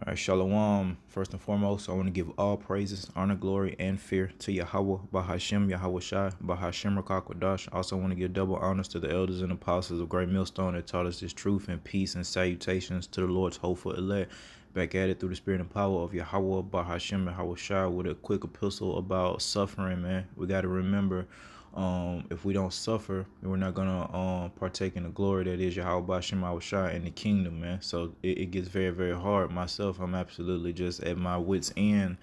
All right, Shalom. First and foremost, I want to give all praises, honor, glory, and fear to Yahweh, Bahashem, Yahweh Shai, Bahashem Rakakwadash. I also want to give double honors to the elders and apostles of Great Millstone that taught us this truth and peace and salutations to the Lord's hopeful elect. Back at it through the spirit and power of Yahweh, Bahashem, Yahweh Shai, with a quick epistle about suffering, man. We got to remember if we don't suffer, we're not gonna partake in the glory that is Yahweh Bashem Shai in the kingdom, man. So it gets very, very hard. Myself, I'm absolutely just at my wits' end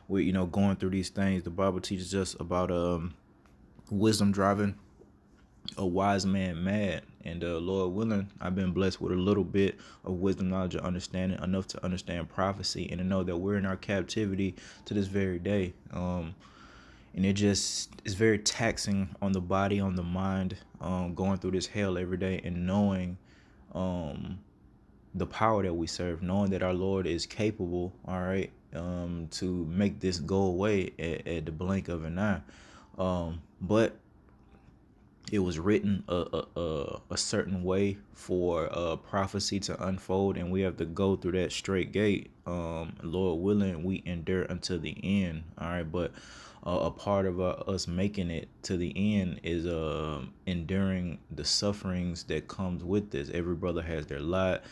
with going through these things. The Bible teaches us about wisdom driving a wise man mad. And Lord willing, I've been blessed with a little bit of wisdom, knowledge, and understanding, enough to understand prophecy and to know that we're in our captivity to this very day. And it just is very taxing on the body, on the mind, going through this hell every day and knowing the power that we serve, knowing that our Lord is capable, all right, to make this go away at the blink of an eye. But it was written a certain way for prophecy to unfold, and we have to go through that straight gate. Lord willing, we endure until the end. All right, but a part of us making it to the end is enduring the sufferings that comes with this. Every brother has their lot,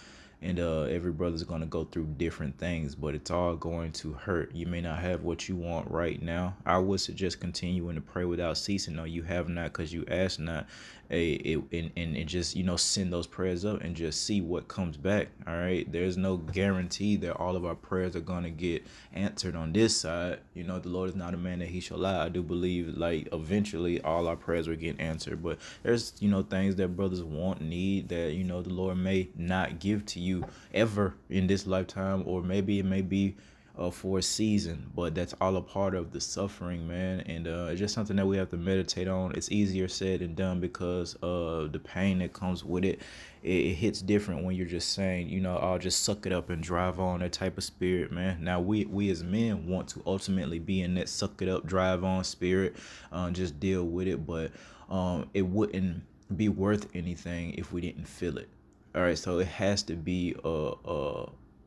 and every brother's going to go through different things, but it's all going to hurt. You may not have what you want right now. I would suggest continuing to pray without ceasing. No, you have not because you ask not. And just send those prayers up and just see what comes back. All right, there's no guarantee that all of our prayers are going to get answered on this side. The Lord is not a man that he shall lie. I do believe like eventually all our prayers will get answered, but there's things that brothers want, need, that the Lord may not give to you ever in this lifetime, or maybe it may be for a season, but that's all a part of the suffering, man. And it's just something that we have to meditate on. It's easier said than done because of the pain that comes with it. It hits different when you're just saying, I'll just suck it up and drive on, that type of spirit, man. Now we as men want to ultimately be in that suck it up, drive on spirit, just deal with it, but it wouldn't be worth anything if we didn't feel it. All right, so it has to be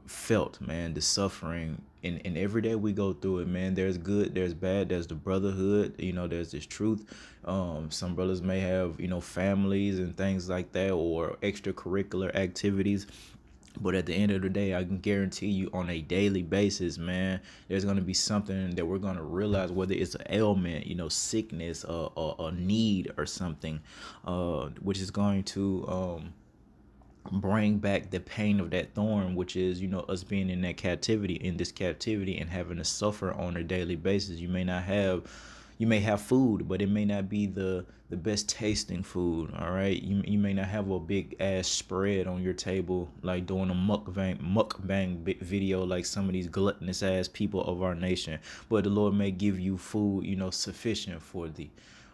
felt, man, the suffering. And every day we go through it, man. There's good, there's bad, there's the brotherhood, there's this truth. Some brothers may have families and things like that, or extracurricular activities, but at the end of the day, I can guarantee you on a daily basis, man, there's going to be something that we're going to realize, whether it's an ailment, sickness, a need or something, which is going to bring back the pain of that thorn, which is us being in that captivity, in this captivity, and having to suffer on a daily basis. You may have food, but it may not be the best tasting food. All right, you may not have a big ass spread on your table, like doing a mukbang video like some of these gluttonous ass people of our nation, but the Lord may give you food sufficient for thee.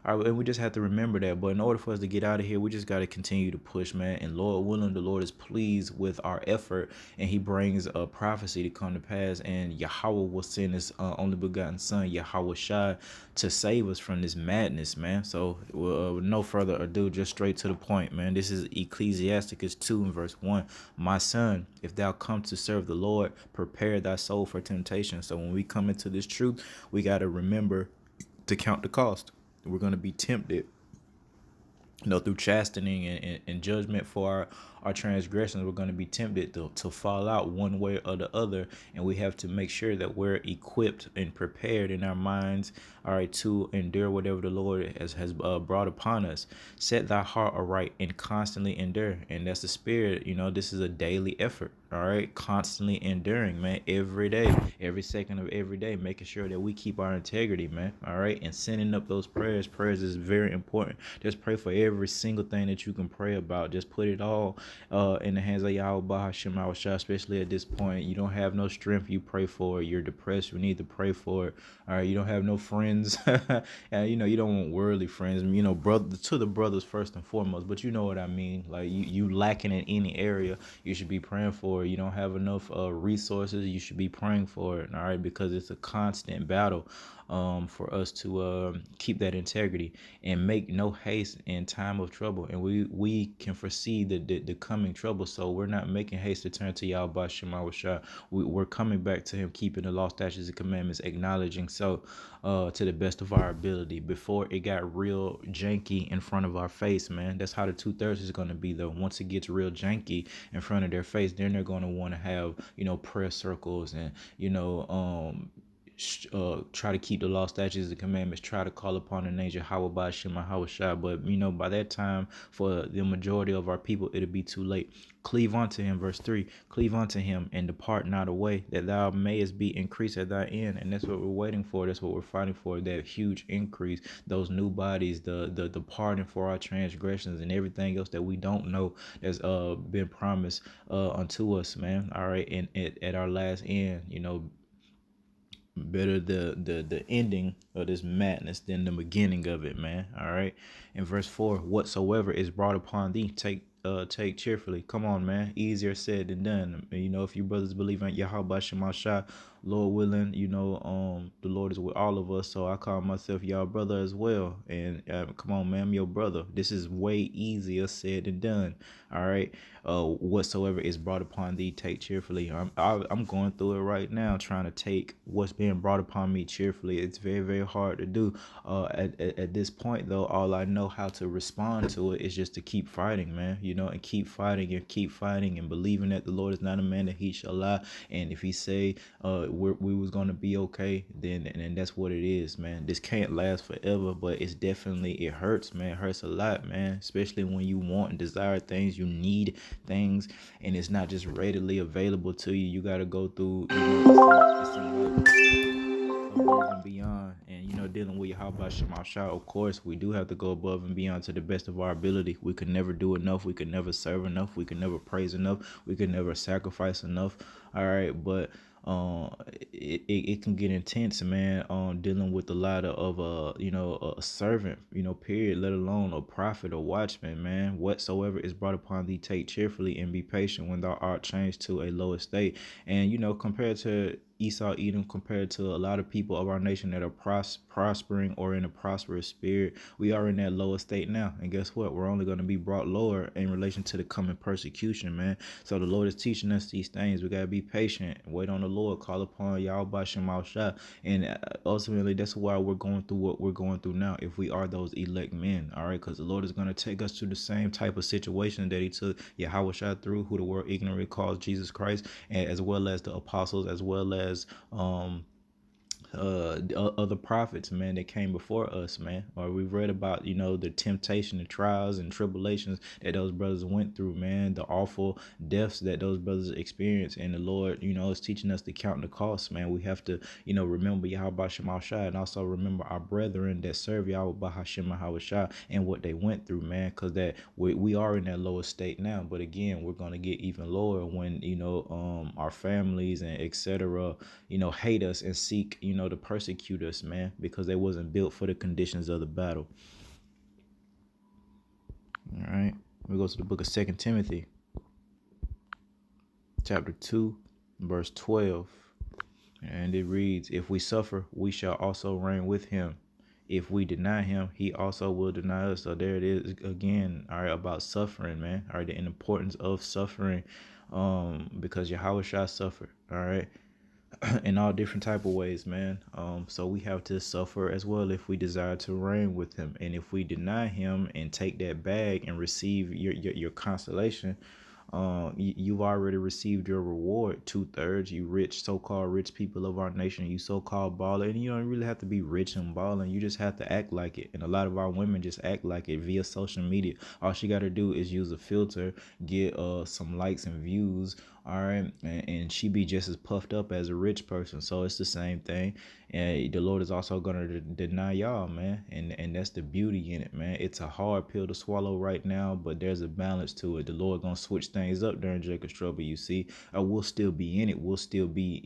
All right, and we just have to remember that. But in order for us to get out of here, we just got to continue to push, man. And Lord willing, the Lord is pleased with our effort, and he brings a prophecy to come to pass. And Yahweh will send his only begotten son, Yahweh Shai, to save us from this madness, man. So with no further ado, just straight to the point, man. This is Ecclesiasticus 2 and verse 1. My son, if thou come to serve the Lord, prepare thy soul for temptation. So when we come into this truth, we got to remember to count the cost. We're going to be tempted, through chastening and judgment for our transgressions. We're going to be tempted to fall out one way or the other, and we have to make sure that we're equipped and prepared in our minds, all right, to endure whatever the Lord has brought upon us. Set thy heart aright and constantly endure, and that's the spirit. This is a daily effort, all right, constantly enduring, man, every day, every second of every day, making sure that we keep our integrity, man, all right, and sending up those prayers. Prayers is very important. Just pray for every single thing that you can pray about. Just put it all in the hands of Yahweh Bahashim Shah, especially at this point. You don't have no strength, you pray for it. You're depressed, you need to pray for it. All right, you don't have no friends, and you don't want worldly friends, brother, to the brothers first and foremost, but you know what I mean. Like you lacking in any area, you should be praying for it. You don't have enough resources, you should be praying for it, all right, because it's a constant battle for us to keep that integrity and make no haste in time of trouble. And we can foresee the coming trouble. So we're not making haste to turn to Yahweh Shema Shah. We're coming back to him, keeping the law, statutes, and commandments, acknowledging so to the best of our ability before it got real janky in front of our face, man. That's how the 2/3 is going to be, though. Once it gets real janky in front of their face, then they're going to want to have, prayer circles and, try to keep the law, statutes, and commandments, try to call upon the name Yahweh by Shema Hawashai. But, by that time, for the majority of our people, it'll be too late. Cleave unto him, verse 3. Cleave unto him and depart not away, that thou mayest be increased at thy end. And that's what we're waiting for. That's what we're fighting for, that huge increase, those new bodies, the pardon for our transgressions and everything else that we don't know that's been promised unto us, man. All right. And at our last end, better the ending of this madness than the beginning of it, man. All right. In verse 4, whatsoever is brought upon thee, take cheerfully. Come on, man. Easier said than done. If you brothers believe in Yahweh Shema Shah, Lord willing, the Lord is with all of us. So I call myself y'all brother as well. And come on, man, I'm your brother. This is way easier said than done. All right. Whatsoever is brought upon thee, take cheerfully. I'm going through it right now, trying to take what's being brought upon me cheerfully. It's very, very hard to do. At this point, though, all I know how to respond to it is just to keep fighting, man. And keep fighting and believing that the Lord is not a man that he shall lie. And if he say we was gonna be okay, then and that's what it is, man. This can't last forever, but it hurts, man. It hurts a lot, man. Especially when you want and desire things, you need things, and it's not just readily available to you. You got to go through, it's above and beyond. And dealing with Yahweh Shema Shah, of course we do have to go above and beyond to the best of our ability. We could never do enough. We could never serve enough. We could never praise enough. We could never sacrifice enough. All right, but it can get intense, man, dealing with a lot of a servant, period, let alone a prophet or watchman, man. Whatsoever is brought upon thee, take cheerfully and be patient when thou art changed to a lower state. And compared to Esau, Edom, compared to a lot of people of our nation that are prospering or in a prosperous spirit, we are in that lower state now. And guess what? We're only going to be brought lower in relation to the coming persecution, man. So the Lord is teaching us these things. We got to be patient, wait on the Lord, call upon Yahweh Shema Shah. And ultimately, that's why we're going through what we're going through now, if we are those elect men, all right? Because the Lord is going to take us to the same type of situation that he took Yahweh Shah through, who the world ignorantly calls Jesus Christ, and as well as the apostles, as well as other prophets, man, that came before us, man. Or we've read about, the temptation, the trials and tribulations that those brothers went through, man, the awful deaths that those brothers experienced. And the Lord, is teaching us to count the cost, man. We have to, remember Yahweh Shema Shah, and also remember our brethren that serve Yahweh Hashem Shah and what they went through, man, because that we are in that lower state now. But again, we're going to get even lower when, our families and etc., hate us and seek, to persecute us, man, because they wasn't built for the conditions of the battle. All right, we go to the book of 2 Timothy, chapter 2, verse 12, and it reads, if we suffer, we shall also reign with him. If we deny him, he also will deny us. So there it is again, all right, about suffering, man. All right, the importance of suffering, because Yahweh Shah suffered, all right, in all different type of ways, man. So we have to suffer as well if we desire to reign with him. And if we deny him and take that bag and receive your consolation, you've already received your reward. 2/3, you rich, so-called rich people of our nation, you so-called baller. And you don't really have to be rich and balling. You just have to act like it. And a lot of our women just act like it via social media. All she got to do is use a filter, get some likes and views, all right, and she be just as puffed up as a rich person. So it's the same thing. And the Lord is also going to deny y'all, man. And that's the beauty in it, man. It's a hard pill to swallow right now, but there's a balance to it. The Lord going to switch things up during Jacob's trouble, you see. We'll still be in it. We'll still be,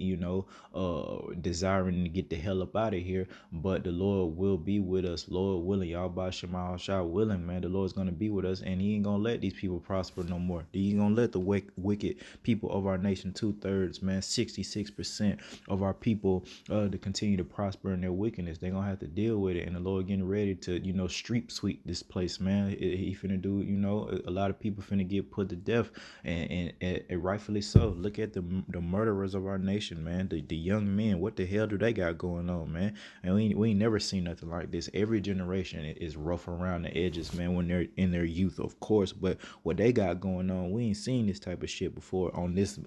desiring to get the hell up out of here. But the Lord will be with us. Lord willing, y'all by Shema Shah willing, man. The Lord's going to be with us, and he ain't going to let these people prosper no more. He ain't going to let the wicked people people of our nation, 2/3, man, 66% of our people to continue to prosper in their wickedness. They're gonna have to deal with it, and the Lord getting ready to, street sweep this place, man. He finna do, a lot of people finna get put to death, and rightfully so. Look at the murderers of our nation, man. The young men, what the hell do they got going on, man? And we ain't never seen nothing like this. Every generation is rough around the edges, man, when they're in their youth, of course. But what they got going on, we ain't seen this type of shit before on this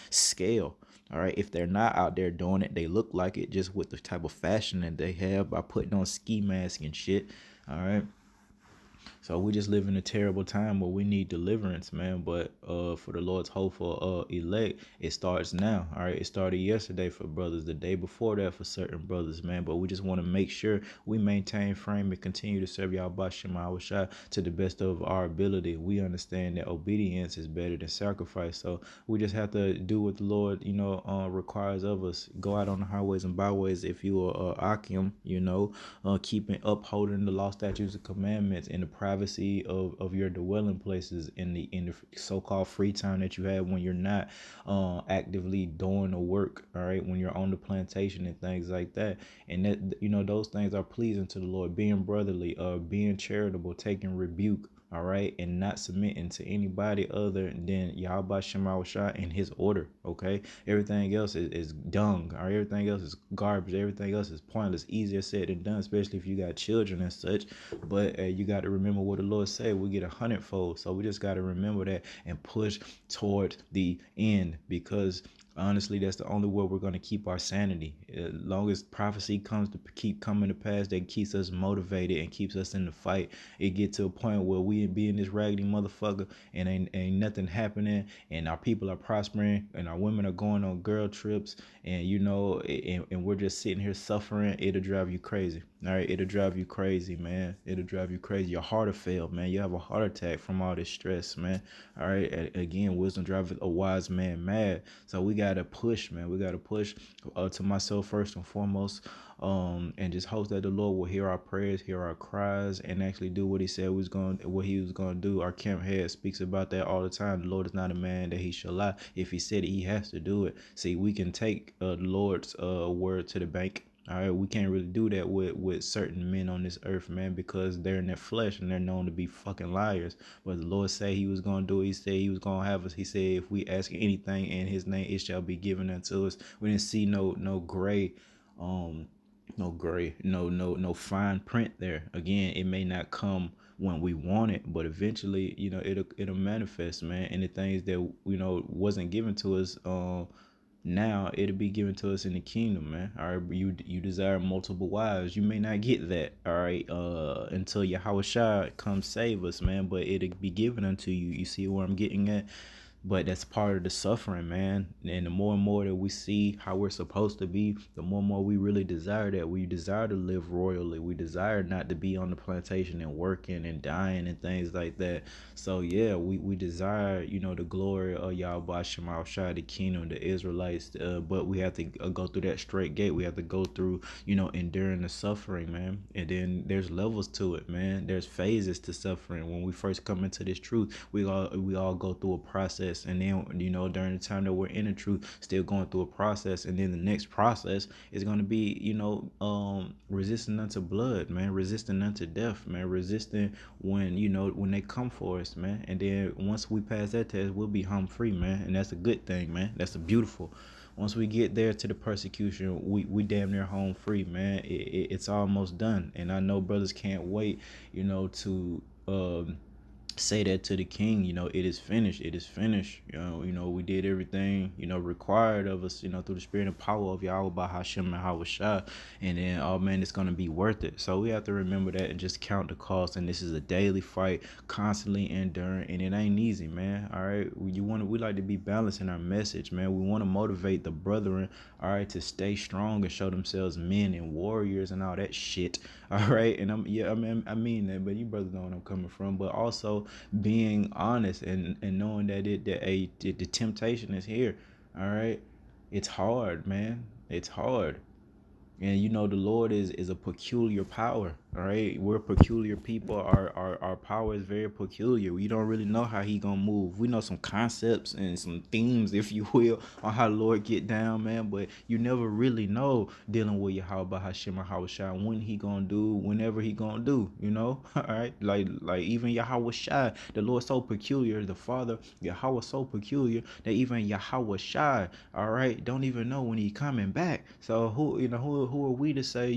scale. All right, if they're not out there doing it, they look like it just with the type of fashion that they have by putting on ski masks and shit. All right. So we just live in a terrible time where we need deliverance, man. But for the Lord's hopeful elect, it starts now. All right, it started yesterday for brothers, the day before that for certain brothers, man. But we just want to make sure we maintain frame and continue to serve y'all Bashim Awashai to the best of our ability. We understand that obedience is better than sacrifice, so we just have to do what the Lord, requires of us. Go out on the highways and byways if you are Akim, keeping upholding the law, statutes, and commandments in the privacy of your dwelling places, in the so-called free time that you have when you're not actively doing the work, all right, when you're on the plantation and things like that. And that, those things are pleasing to the Lord, being brotherly, being charitable, taking rebuke, all right, and not submitting to anybody other than Yahweh Shema Shah and his order, okay? Everything else is dung, or everything else is garbage, everything else is pointless, easier said than done, especially if you got children and such. But you got to remember what the Lord said, we get 100-fold. So we just got to remember that and push toward the end, because honestly, that's the only way we're going to keep our sanity. As long as prophecy comes to keep coming to pass, that keeps us motivated and keeps us in the fight. It get to a point where we be in this raggedy motherfucker and ain't nothing happening, and our people are prospering, and our women are going on girl trips, and and we're just sitting here suffering. It'll drive you crazy. All right, it'll drive you crazy, man. It'll drive you crazy. Your heart will fail, man. You have a heart attack from all this stress, man. All right, again, wisdom drives a wise man mad. So we gotta push, man. We gotta push to myself first and foremost, and just hope that the Lord will hear our prayers, hear our cries, and actually do what He said what He was gonna do. Our camp head speaks about that all the time. The Lord is not a man that He shall lie. If He said it, He has to do it. See, we can take the Lord's word to the bank. All right, we can't really do that with certain men on this earth, man, because they're in their flesh and they're known to be fucking liars. But the Lord said He was gonna do it. He said He was gonna have us. He said if we ask anything in His name, it shall be given unto us. We didn't see no gray, no fine print there. Again, it may not come when we want it, but eventually, it'll manifest, man. And the things that wasn't given to us, now it'll be given to us in the kingdom, man. All right, you desire multiple wives, you may not get that, all right, until Yahweh Shai comes save us, man. But it'll be given unto you. You see where I'm getting at? But that's part of the suffering, man. And the more and more that we see how we're supposed to be, the more and more we really desire that. We desire to live royally. We desire not to be on the plantation and working and dying and things like that. So yeah, we desire, the glory of Yahweh Shema Shai, the kingdom, the Israelites. But we have to go through that straight gate. We have to go through, enduring the suffering, man. And then there's levels to it, man. There's phases to suffering. When we first come into this truth, we all go through a process. And then, during the time that we're in the truth, still going through a process. And then the next process is going to be, resisting unto blood, man, resisting unto death, man, resisting when they come for us, man. And then once we pass that test, we'll be home free, man. And that's a good thing, man. That's a beautiful. Once we get there to the persecution, we damn near home free, man. It's almost done. And I know brothers can't wait, to say that to the king. It is finished. It is finished. We did everything required of us, through the spirit and power of Yahweh by Hashem and Hawashah. And then, oh man, it's gonna be worth it. So we have to remember that and just count the cost. And this is a daily fight, constantly enduring, and it ain't easy, man. All right, we like to be balanced in our message, man. We want to motivate the brethren, all right, to stay strong and show themselves men and warriors and all that shit. All right, and I mean that, but you brothers know where I'm coming from. But also being honest and knowing that the temptation is here. All right, it's hard, man. It's hard. And the Lord is a peculiar power. All right, we're peculiar people. Our power is very peculiar. We don't really know how he gonna move. We know some concepts and some themes, if you will, on how Lord get down, man. But you never really know dealing with Yahweh Hashem or Yahweh Shai when he gonna do, whenever he gonna do. You know, all right. Like even Yahweh Shai, the Lord so peculiar. The Father Yahweh so peculiar that even Yahweh Shai, all right, don't even know when he coming back. So who are we to say,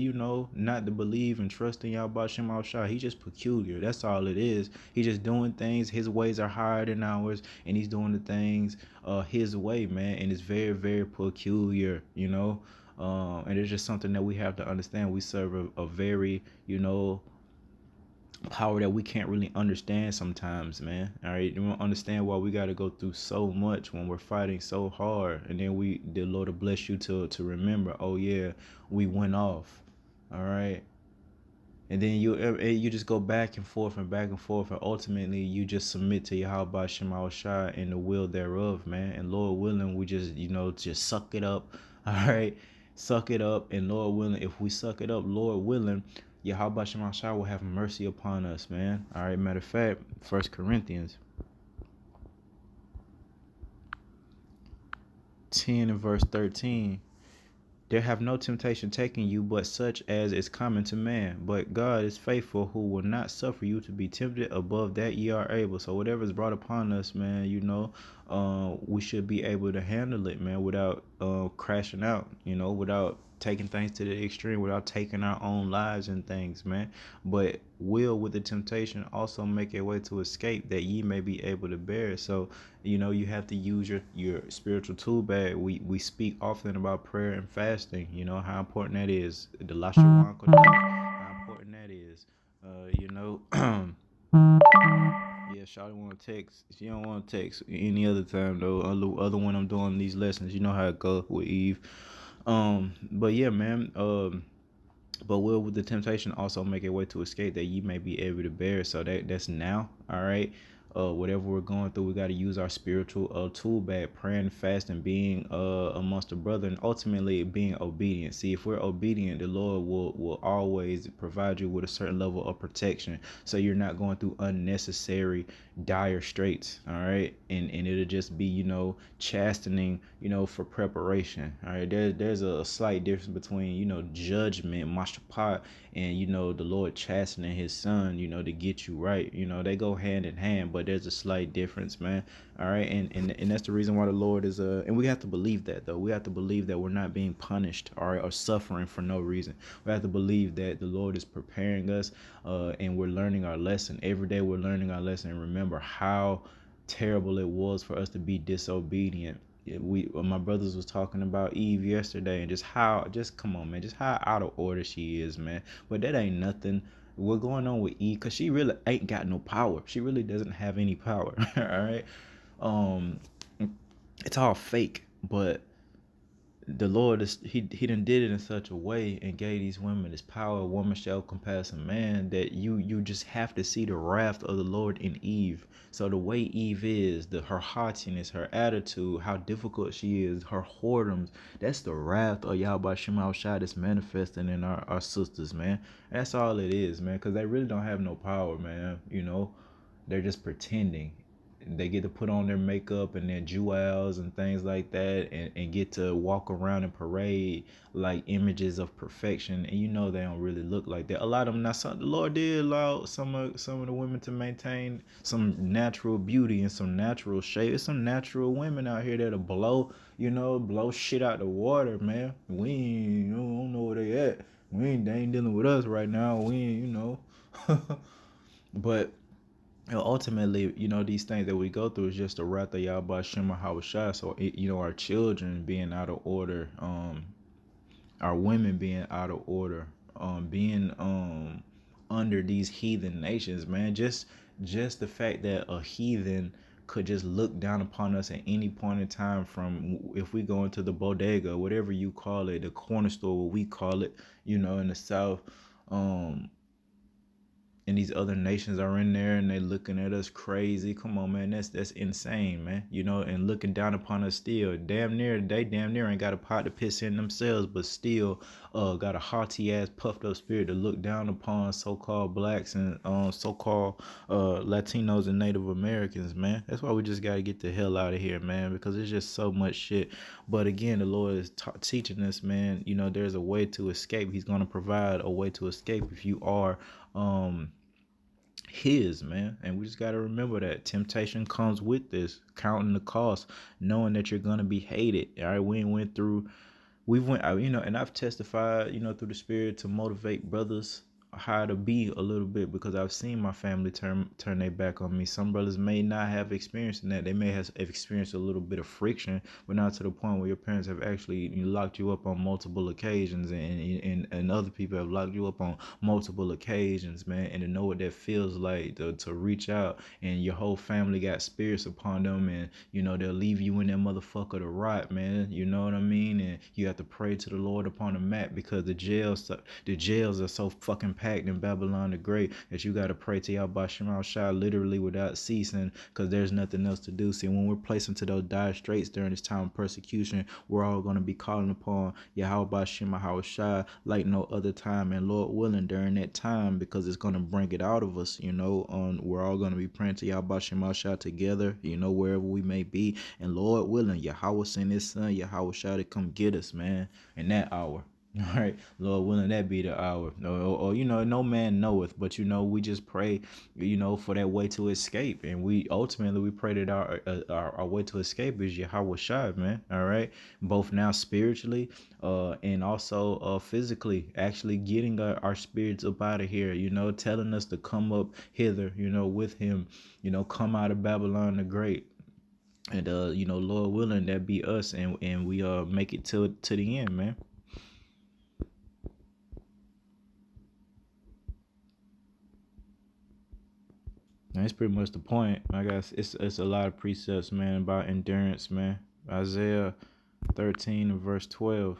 not to believe and trust in Yahweh Shem Shai? He's just peculiar. That's all it is. He's just doing things. His ways are higher than ours, and he's doing the things his way, man. And it's very, very peculiar, and it's just something that we have to understand. We serve a very, power that we can't really understand sometimes, man. All right, you don't understand why we got to go through so much when we're fighting so hard, and then the Lord will bless you to remember. Oh yeah, we went off. All right, and then you just go back and back and forth, and ultimately you just submit to Yahweh Shema Shai and the will thereof, man. And Lord willing, we just suck it up. All right, suck it up, and Lord willing, if we suck it up, Lord willing, Yahweh Shema Shai will have mercy upon us, man. All right, matter of fact, 1 Corinthians 10 and verse 13. There have no temptation taken you but such as is common to man. But God is faithful, who will not suffer you to be tempted above that ye are able. So whatever is brought upon us, man, we should be able to handle it, man, without crashing out, without taking things to the extreme, without taking our own lives and things, man. But will with the temptation also make a way to escape, that ye may be able to bear it. So you have to use your spiritual tool bag. We speak often about prayer and fasting, how important that is. The Lashawan Kodesh, how important that is. Yeah, Shawty want to text. She don't want to text any other time though. Other when I'm doing these lessons, you know how it goes with Eve. But yeah, man. But will with the temptation also make a way to escape, that you may be able to bear. So that's now. All right. Whatever we're going through, we got to use our spiritual tool bag, praying, fasting, being amongst the brother, and ultimately being obedient. See, if we're obedient, the Lord will always provide you with a certain level of protection, so you're not going through unnecessary dire straits. All right, and it'll just be chastening, for preparation. All right, there's a slight difference between judgment, mashpat, and the Lord chastening his son, to get you right. They go hand in hand, but there's a slight difference, man. All right, and that's the reason why the Lord is and we have to believe that, though. We have to believe that we're not being punished, all right, or suffering for no reason. We have to believe that the Lord is preparing us, and we're learning our lesson every day. We're learning our lesson, and remember how terrible it was for us to be disobedient. My brothers was talking about Eve yesterday, and just come on, man, just how out of order she is, man. But that ain't nothing. What's going on with Eve? Cause she really ain't got no power. She really doesn't have any power. All right, um, it's all fake. But the Lord is he done did it in such a way and gave these women this power. A woman shall compass a man, that you just have to see the wrath of the Lord in Eve. So the way Eve is, her haughtiness, her attitude, how difficult she is, her whoredoms, that's the wrath of Yahweh Shema Shai that's manifesting in our sisters, man. That's all it is, man, because they really don't have no power, man. They're just pretending. They get to put on their makeup and their jewels and things like that, and get to walk around and parade like images of perfection, and they don't really look like that. A lot of them. Now, the Lord did allow some of the women to maintain some natural beauty and some natural shape. There's some natural women out here that'll blow shit out the water, man. We ain't, don't know where they at. They ain't dealing with us right now. We ain't, but ultimately, these things that we go through is just a wrath of Yahweh Shema Hawashai. So, our children being out of order, our women being out of order, being under these heathen nations, man. Just the fact that a heathen could just look down upon us at any point in time, from if we go into the bodega, whatever you call it, the corner store, what we call it, in the South, and these other nations are in there and they looking at us crazy. Come on, man, that's insane, man. You know, and looking down upon us still. They damn near ain't got a pot to piss in themselves, but still got a haughty ass puffed up spirit to look down upon so-called blacks and so-called Latinos and Native Americans, man. That's why we just got to get the hell out of here, man, because there's just so much shit. But again, the Lord is teaching us, man, you know, there's a way to escape. He's going to provide a way to escape if you are his, man. And we just got to remember that temptation comes with this, counting the cost, knowing that you're going to be hated. All right, we went through, you know, and I've testified, you know, through the spirit to motivate brothers how to be a little bit, because I've seen my family turn their back on me. Some brothers may not have experienced that. They may have experienced a little bit of friction, but not to the point where your parents have actually locked you up on multiple occasions, and other people have locked you up on multiple occasions, man. And to know what that feels like to reach out and your whole family got spirits upon them, and you know they'll leave you in that motherfucker to rot, man. You know what I mean? And you have to pray to the Lord upon the mat, because the jails are so fucking packed in Babylon the Great that you got to pray to Yahweh Shema Shai literally without ceasing, because there's nothing else to do. See, when we're placed into those dire straits during this time of persecution, we're all going to be calling upon Yahweh Shema Shai like no other time, and Lord willing during that time, because it's going to bring it out of us, you know. We're all going to be praying to Yahweh Shema Shai together, you know, wherever we may be, and Lord willing, Yahweh send his son Yahweh Shai to come get us, man, in that hour. All right, Lord willing, that be the hour. Or you know, no man knoweth, but you know, we just pray, you know, for that way to escape, and we ultimately pray that our way to escape is Yahweh Shai, man. All right, both now spiritually, and also physically, actually getting our spirits up out of here. You know, telling us to come up hither, you know, with Him. You know, come out of Babylon the Great. And you know, Lord willing, that be us, and we make it to the end, man. That's pretty much the point. I guess it's a lot of precepts, man, about endurance, man. Isaiah 13 and verse 12.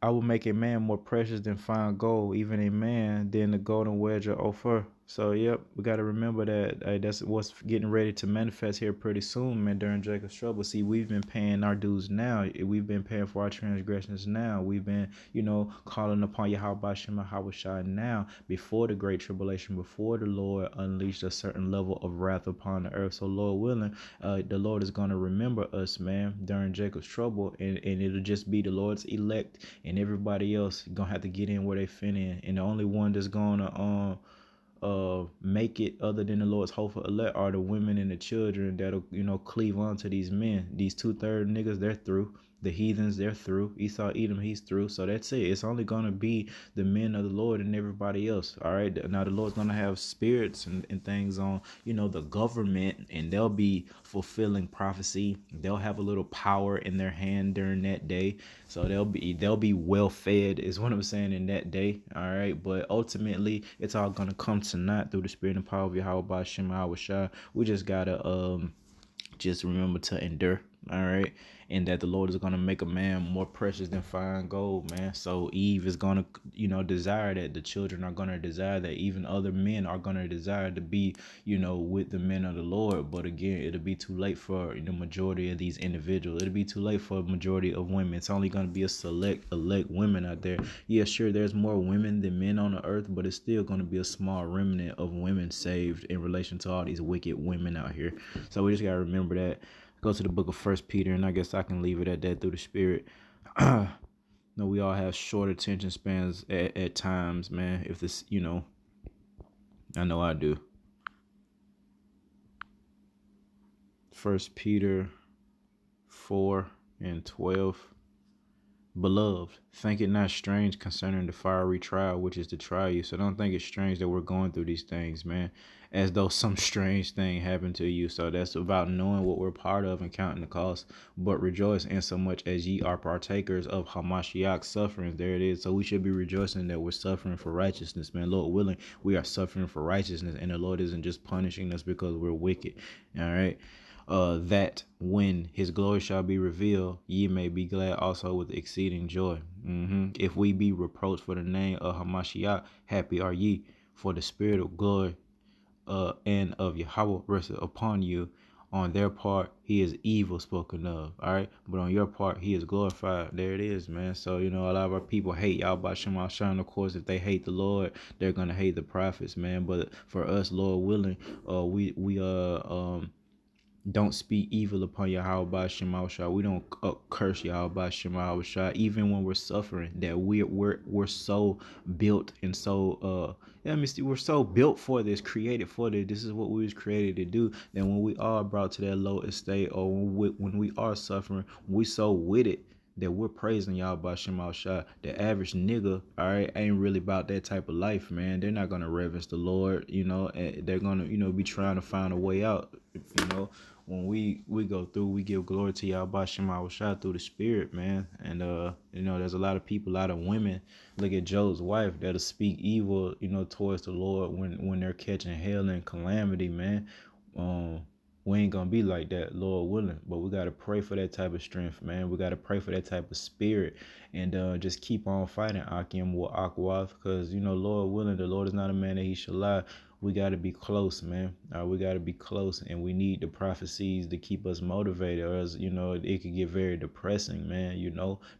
I will make a man more precious than fine gold, even a man than the golden wedge of Ophir. So, yep, we got to remember that that's what's getting ready to manifest here pretty soon, man, during Jacob's trouble. See, we've been paying our dues now. We've been paying for our transgressions now. We've been, you know, calling upon Yahweh Shema Hawashai now, before the great tribulation, before the Lord unleashed a certain level of wrath upon the earth. So, Lord willing, the Lord is going to remember us, man, during Jacob's trouble, and it'll just be the Lord's elect, and everybody else going to have to get in where they fit in. And the only one that's going to make it other than the Lord's hopeful elect are the women and the children that'll, you know, cleave on to these men. These 2/3 niggas, they're through. The heathens, they're through. Esau, Edom, he's through. So that's it. It's only going to be the men of the Lord and everybody else. All right. Now the Lord's going to have spirits and things on, you know, the government, and they'll be fulfilling prophecy. They'll have a little power in their hand during that day. So they'll be well fed, is what I'm saying, in that day. All right. But ultimately, it's all going to come to naught through the spirit and power of Yahweh Shema Shai. We just got to just remember to endure. All right. And that the Lord is going to make a man more precious than fine gold, man. So Eve is going to, you know, desire that. The children are going to desire that. Even other men are going to desire to be, you know, with the men of the Lord. But again, it'll be too late for the majority of these individuals. It'll be too late for a majority of women. It's only going to be a select elect women out there. Yeah, sure, there's more women than men on the earth, but it's still going to be a small remnant of women saved in relation to all these wicked women out here. So we just got to remember that. Go to the book of First Peter, and I guess I can leave it at that through the spirit. No, we all have short attention spans at times, man. If this, you know, I know I do. First Peter 4 and 12. Beloved, think it not strange concerning the fiery trial which is to try you. So don't think it's strange that we're going through these things, man, as though some strange thing happened to you. So that's about knowing what we're part of and counting the cost. But rejoice in so much as ye are partakers of Hamashiach's sufferings. There it is. So we should be rejoicing that we're suffering for righteousness, man. Lord willing, we are suffering for righteousness, and the Lord isn't just punishing us because we're wicked. All right. that when his glory shall be revealed, ye may be glad also with exceeding joy. If we be reproached for the name of Hamashiach, happy are ye, for the spirit of glory and of Yahweh rested upon you. On their part, he is evil spoken of. All right. But on your part, he is glorified. There it is, man. So, a lot of our people hate Yahweh Shem Shine. Of course, if they hate the Lord, they're going to hate the prophets, man. But for us, Lord willing, we don't speak evil upon Yahweh Shema Shah. We don't curse Yahweh Shema Shah. Even when we're suffering, that we're so built and so we're so built for this, created for this. This is what we was created to do. That when we are brought to that low estate, or when we are suffering, we so with it that we're praising y'all by Shemal Shah. The average nigga, all right, ain't really about that type of life, man. They're not gonna reverence the Lord, and they're gonna, be trying to find a way out, When we go through, we give glory to y'all by Shemal Shah through the Spirit, man. And there's a lot of people, a lot of women. Look at Job's wife that'll speak evil, towards the Lord when they're catching hell and calamity, man. We ain't gonna be like that, Lord willing. But we gotta pray for that type of strength, man. We gotta pray for that type of spirit, and just keep on fighting Akim with Akwath, because Lord willing, the Lord is not a man that he should lie. We gotta be close, man. We gotta be close, and we need the prophecies to keep us motivated, or else it could get very depressing, man.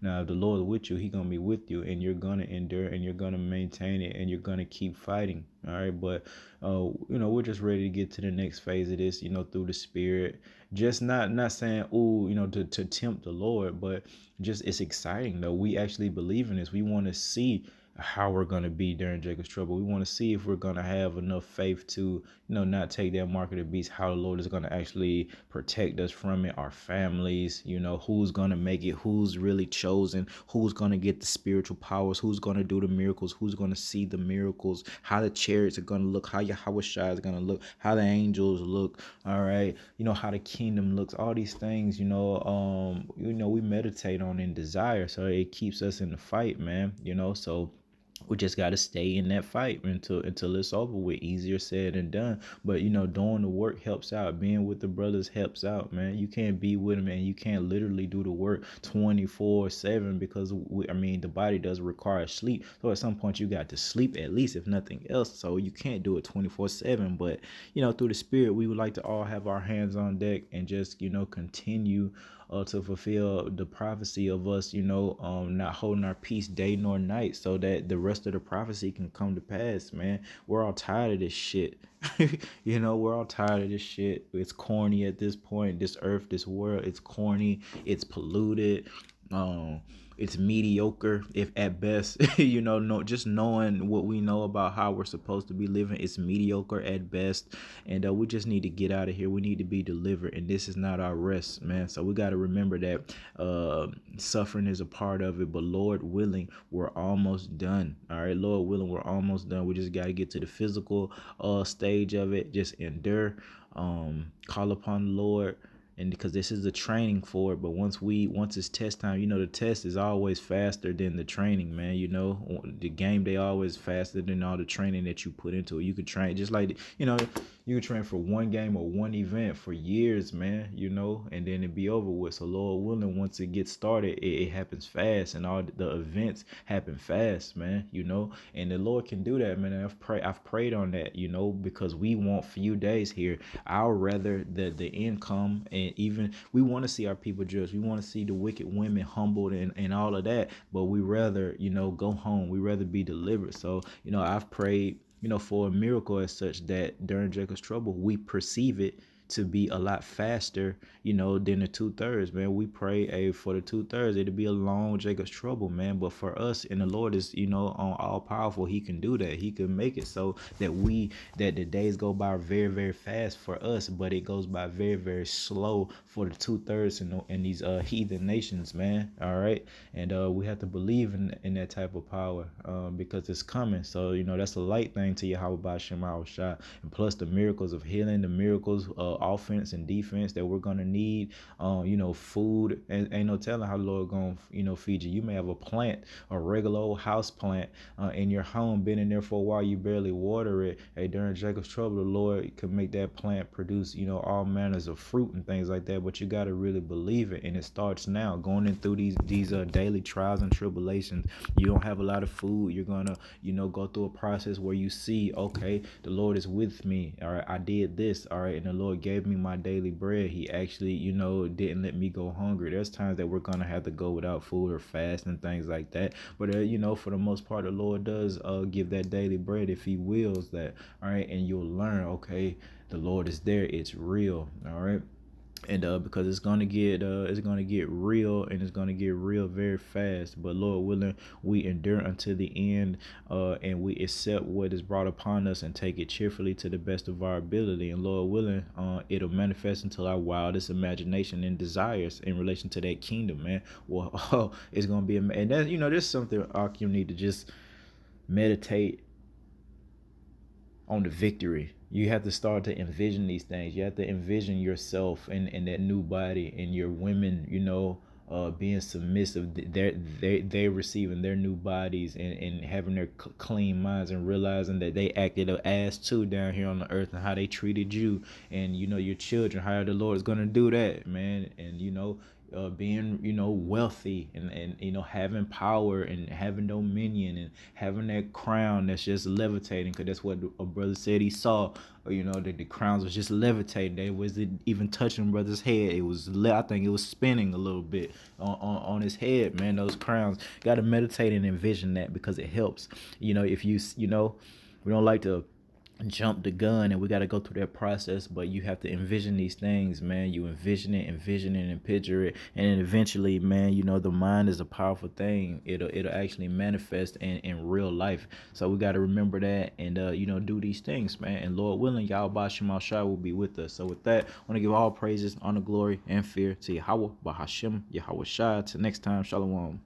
Now if the Lord is with you, he gonna be with you, and you're gonna endure, and you're gonna maintain it, and you're gonna keep fighting. All right, but we're just ready to get to the next phase of this, through the Spirit. Just not saying, to tempt the Lord, but just it's exciting though. We actually believe in this. We want to see how we're going to be during Jacob's trouble. We want to see if we're going to have enough faith to, not take that mark of the beast, how the Lord is going to actually protect us from it, our families, who's going to make it, who's really chosen, who's going to get the spiritual powers, who's going to do the miracles, who's going to see the miracles, how the chariots are going to look, how Yahweh Shai is going to look, how the angels look, all right, how the kingdom looks, all these things, we meditate on and desire, so it keeps us in the fight, man, so we just got to stay in that fight until it's over with. Easier said than done, but doing the work helps out. Being with the brothers helps out, man. You can't be with them and you can't literally do the work 24/7, because the body does require sleep, so at some point you got to sleep, at least if nothing else. So you can't do it 24/7, but through the Spirit, we would like to all have our hands on deck and just continue to fulfill the prophecy of us, not holding our peace day nor night, so that the rest of the prophecy can come to pass, man. We're all tired of this shit. We're all tired of this shit. It's corny at this point. This earth, this world, it's corny. It's polluted. It's mediocre, if at best. Just knowing what we know about how we're supposed to be living, it's mediocre at best. And we just need to get out of here. We need to be delivered, and this is not our rest, man. So we got to remember that suffering is a part of it, but Lord willing, we're almost done. All right, Lord willing, we're almost done. We just got to get to the physical stage of it. Just endure, call upon the Lord. And because this is the training for it, but once it's test time, the test is always faster than the training, man. The game day always faster than all the training that you put into it. You could train just like you can train for one game or one event for years, man. And then it be over with. So Lord willing, once it gets started, it happens fast, and all the events happen fast, man. And the Lord can do that, man. I've prayed on that, because we want few days here. I'd rather the income, and even we want to see our people judged. We want to see the wicked women humbled and all of that. But we rather, go home. We rather be delivered. So, I've prayed, for a miracle as such, that during Jacob's trouble, we perceive it to be a lot faster, than the 2/3, man. We pray for the 2/3, it'll be a long Jacob's trouble, man. But for us, and the Lord is, on all powerful, he can do that. He can make it so that the days go by very, very fast for us, but it goes by very, very slow for the 2/3 in these heathen nations, man. All right. And we have to believe in that type of power, because it's coming. So, that's a light thing to Yahweh Shema Shah. And plus the miracles of healing, the miracles offense and defense that we're gonna need. Food, and ain't no telling how the Lord gonna feed you. You may have a plant, a regular old house plant in your home, been in there for a while, you barely water it. Hey, during Jacob's trouble, the Lord could make that plant produce all manners of fruit and things like that. But you got to really believe it, and it starts now. Going in through these daily trials and tribulations, you don't have a lot of food. You're gonna go through a process where you see, okay, the Lord is with me. All right, I did this. All right, and the Lord gave me my daily bread. He actually didn't let me go hungry. There's times that we're gonna have to go without food or fast and things like that. But for the most part, the Lord does give that daily bread if He wills that. All right, and you'll learn, okay, the Lord is there. It's real. All right. And because it's gonna get real, and it's gonna get real very fast. But Lord willing, we endure until the end, and we accept what is brought upon us and take it cheerfully to the best of our ability. And Lord willing, it'll manifest until our wildest imagination and desires in relation to that kingdom, man. Well, it's gonna be, and that there's something you need to just meditate on the victory. You have to start to envision these things. You have to envision yourself in that new body, and your women, being submissive. They receiving their new bodies, and having their clean minds, and realizing that they acted an ass too down here on the earth, and how they treated you and your children. How the Lord is gonna do that, man. And being wealthy, and having power and having dominion and having that crown that's just levitating, because that's what a brother said he saw. The crowns was just levitating. They wasn't even touching brother's head. It was, I think it was spinning a little bit on his head, man. Those crowns, got to meditate and envision that, because it helps. If we don't like to jump the gun, and we got to go through that process, but you have to envision these things, man. You envision it and picture it, and then eventually, man, the mind is a powerful thing. It'll actually manifest in real life. So we got to remember that, and do these things, man. And Lord willing, Yahweh Shema Shai will be with us. So with that, I want to give all praises, honor, glory, and fear to Yahweh Bahashim Yahweh Shai. Till next time, Shalom.